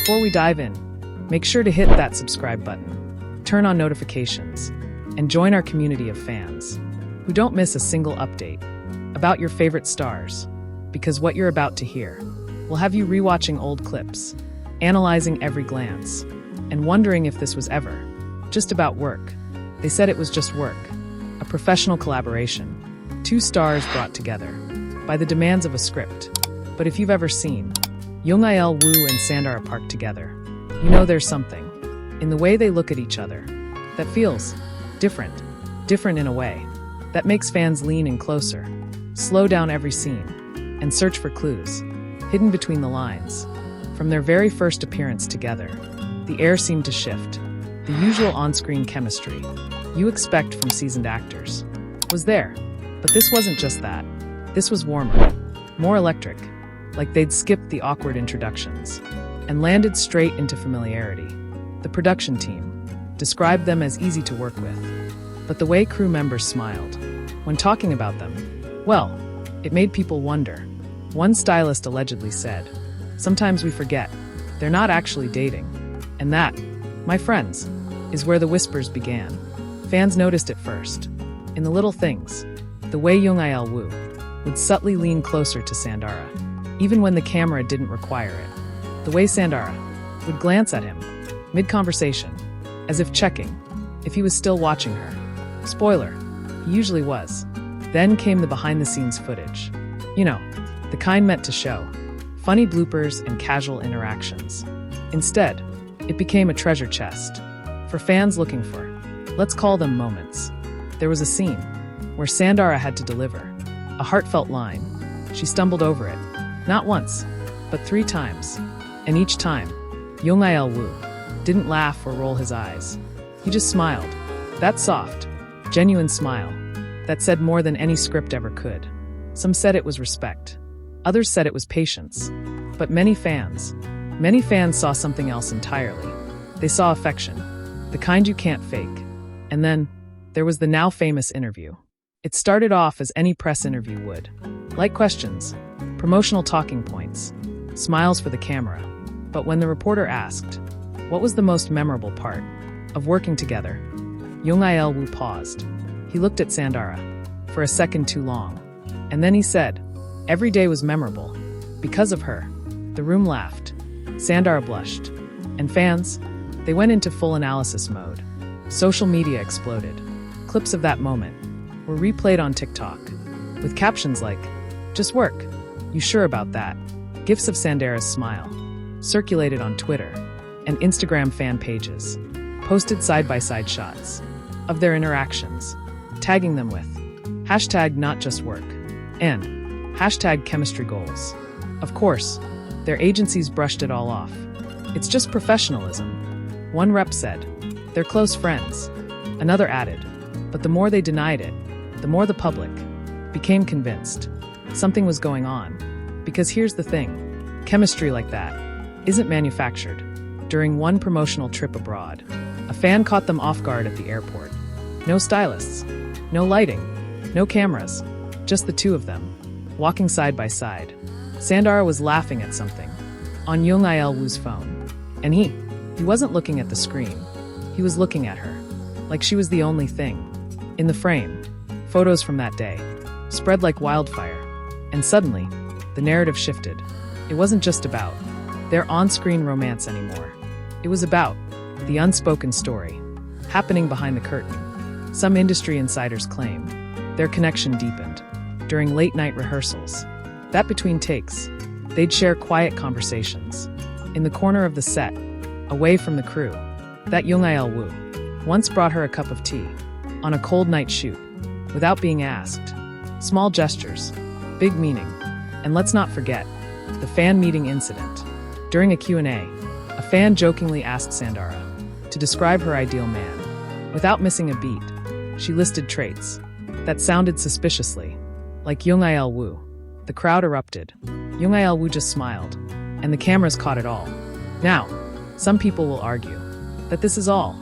before we dive in, make sure to hit that subscribe button, turn on notifications, and join our community of fans who don't miss a single update about your favorite stars, because what you're about to hear will have you rewatching old clips, analyzing every glance, and wondering if this was ever just about work. They said it was just work, a professional collaboration, two stars brought together by the demands of a script. But if you've ever seen Jung Woo and Sandara Park together, you know there's something in the way they look at each other that feels different in a way that makes fans lean in closer, slow down every scene, and search for clues hidden between the lines. From their very first appearance together, the air seemed to shift. The usual on-screen chemistry you expect from seasoned actors was there, but this wasn't just that. This was warmer, more electric, like they'd skipped the awkward introductions and landed straight into familiarity. The production team described them as easy to work with, but the way crew members smiled when talking about them, well, it made people wonder. One stylist allegedly said, "Sometimes we forget they're not actually dating." And that, my friends, is where the whispers began. Fans noticed it first. In the little things, the way Jung Woo would subtly lean closer to Sandara, even when the camera didn't require it. The way Sandara would glance at him, mid-conversation, as if checking if he was still watching her. Spoiler, he usually was. Then came the behind-the-scenes footage. You know, the kind meant to show funny bloopers and casual interactions. Instead, it became a treasure chest for fans looking for, let's call them moments. There was a scene where Sandara had to deliver a heartfelt line. She stumbled over it, not once, but 3 times. And each time, Jung Woo didn't laugh or roll his eyes. He just smiled. That soft, genuine smile that said more than any script ever could. Some said it was respect. Others said it was patience. But many fans saw something else entirely. They saw affection, the kind you can't fake. And then, there was the now famous interview. It started off as any press interview would. Light questions, promotional talking points, smiles for the camera. But when the reporter asked, what was the most memorable part of working together, Jung Woo paused. He looked at Sandara for a second too long. And then he said, every day was memorable. Because of her. The room laughed. Sandara blushed. And fans, they went into full analysis mode. Social media exploded. Clips of that moment were replayed on TikTok with captions like, just work. You sure about that? GIFs of Sandara's smile circulated on Twitter and Instagram fan pages, posted side-by-side shots of their interactions, tagging them with #NotJustWork and #ChemistryGoals. Of course, their agencies brushed it all off. It's just professionalism. One rep said, they're close friends. Another added, but the more they denied it, the more the public became convinced something was going on. Because here's the thing, chemistry like that isn't manufactured. During one promotional trip abroad, a fan caught them off guard at the airport. No stylists, no lighting, no cameras, just the two of them, walking side by side. Sandara was laughing at something on Jung Woo's phone, and he wasn't looking at the screen. He was looking at her, like she was the only thing in the frame. Photos from that day spread like wildfire, and suddenly, the narrative shifted. It wasn't just about their on-screen romance anymore. It was about the unspoken story happening behind the curtain. Some industry insiders claim their connection deepened during late-night rehearsals. That between takes, they'd share quiet conversations in the corner of the set, away from the crew. That Jung Woo once brought her a cup of tea on a cold night shoot without being asked. Small gestures, big meaning. And let's not forget the fan meeting incident. During a Q&A, a fan jokingly asked Sandara to describe her ideal man. Without missing a beat, she listed traits that sounded suspiciously like Jung Woo. The crowd erupted. Jung Woo just smiled, and the cameras caught it all. Now, some people will argue that this is all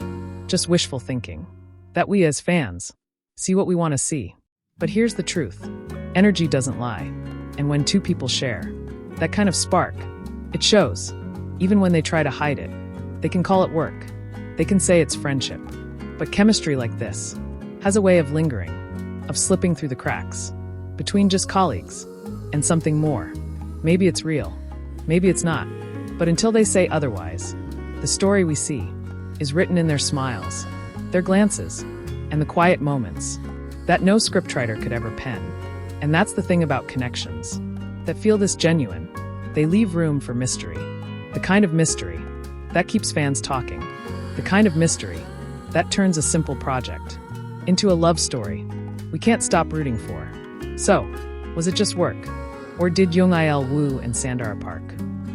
just wishful thinking, that we as fans see what we want to see. But here's the truth. Energy doesn't lie. And when two people share that kind of spark, it shows, Even when they try to hide it, they can call it work. They can say it's friendship. But chemistry like this has a way of lingering, of slipping through the cracks, between just colleagues and something more. Maybe it's real, maybe it's not. But until they say otherwise, the story we see is written in their smiles, their glances, and the quiet moments that no scriptwriter could ever pen. And that's the thing about connections that feel this genuine. They leave room for mystery. The kind of mystery that keeps fans talking. The kind of mystery that turns a simple project into a love story we can't stop rooting for. So, was it just work? Or did Jung Woo and Sandara Park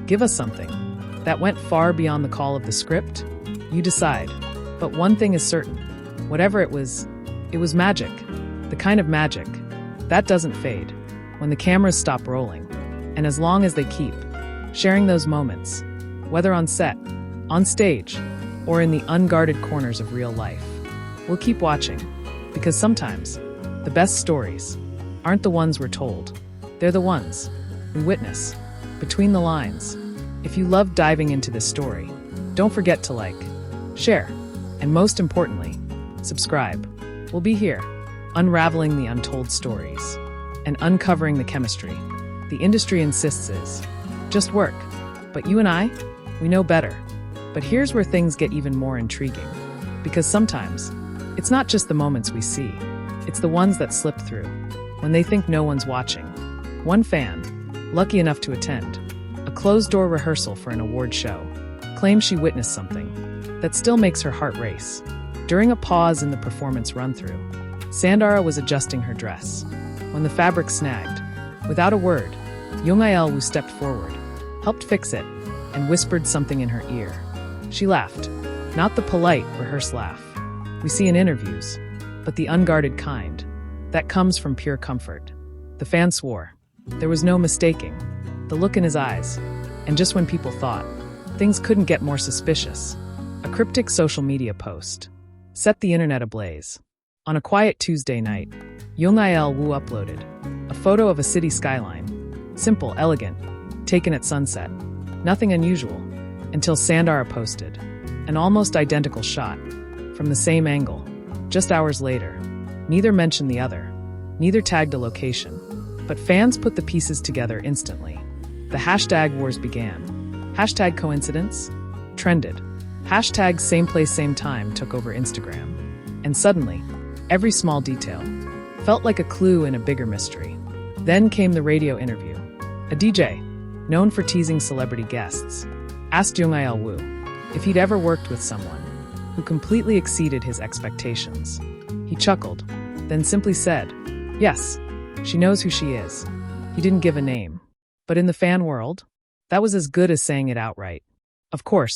give us something that went far beyond the call of the script? You decide. But one thing is certain. Whatever it was magic. The kind of magic that doesn't fade when the cameras stop rolling. And as long as they keep sharing those moments, whether on set, on stage, or in the unguarded corners of real life, we'll keep watching. Because sometimes, the best stories aren't the ones we're told. They're the ones we witness between the lines. If you love diving into this story, don't forget to like, share, and most importantly, subscribe. We'll be here, unraveling the untold stories and uncovering the chemistry the industry insists is just work. But you and I, we know better. But here's where things get even more intriguing. Because sometimes, it's not just the moments we see, it's the ones that slip through when they think no one's watching. One fan, lucky enough to attend a closed-door rehearsal for an award show, claims she witnessed something that still makes her heart race. During a pause in the performance run-through, Sandara was adjusting her dress when the fabric snagged. Without a word, Jung Woo stepped forward, helped fix it, and whispered something in her ear. She laughed, not the polite, rehearsed laugh we see in interviews, but the unguarded kind that comes from pure comfort. The fan swore. There was no mistaking the look in his eyes, and just when people thought things couldn't get more suspicious, a cryptic social media post set the internet ablaze. On a quiet Tuesday night, Jung Woo uploaded a photo of a city skyline. Simple, elegant, taken at sunset. Nothing unusual, until Sandara posted an almost identical shot from the same angle. Just hours later, neither mentioned the other, neither tagged a location. But fans put the pieces together instantly. The hashtag wars began. Hashtag coincidence? Trended. Hashtag same place, same time took over Instagram. And suddenly, every small detail felt like a clue in a bigger mystery. Then came the radio interview. A DJ, known for teasing celebrity guests, asked Jung Woo if he'd ever worked with someone who completely exceeded his expectations. He chuckled, then simply said, "Yes, she knows who she is." He didn't give a name. But in the fan world, that was as good as saying it outright. Of course,